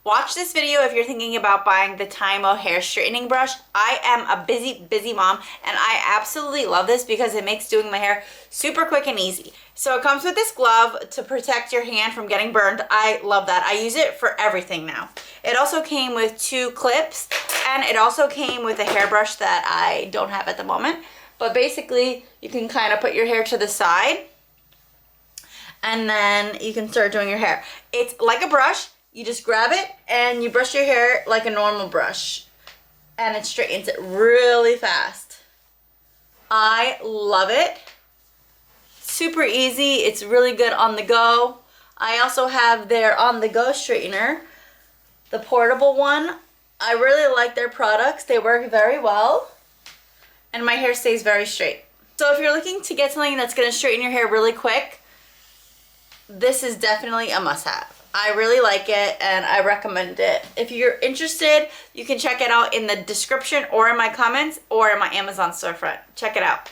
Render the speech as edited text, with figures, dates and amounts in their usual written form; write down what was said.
Watch this video if you're thinking about buying the TYMO Hair Straightening Brush. I am a busy mom and I absolutely love this because it makes doing my hair super quick and easy. So it comes with this glove to protect your hand from getting burned. I love that. I use it for everything now. It also came with 2 clips and it also came with a hairbrush that I don't have at the moment. But basically you can kind of put your hair to the side and then you can start doing your hair. It's like a brush. You just grab it and you brush your hair like a normal brush and it straightens it really fast. I love it. Super easy. It's really good on the go. I also have their on the go straightener, the portable one. I really like their products. They work very well and my hair stays very straight. So if you're looking to get something that's going to straighten your hair really quick, this is definitely a must-have. I really like it and I recommend it. If you're interested, you can check it out in the description or in my comments or in my Amazon storefront. Check it out.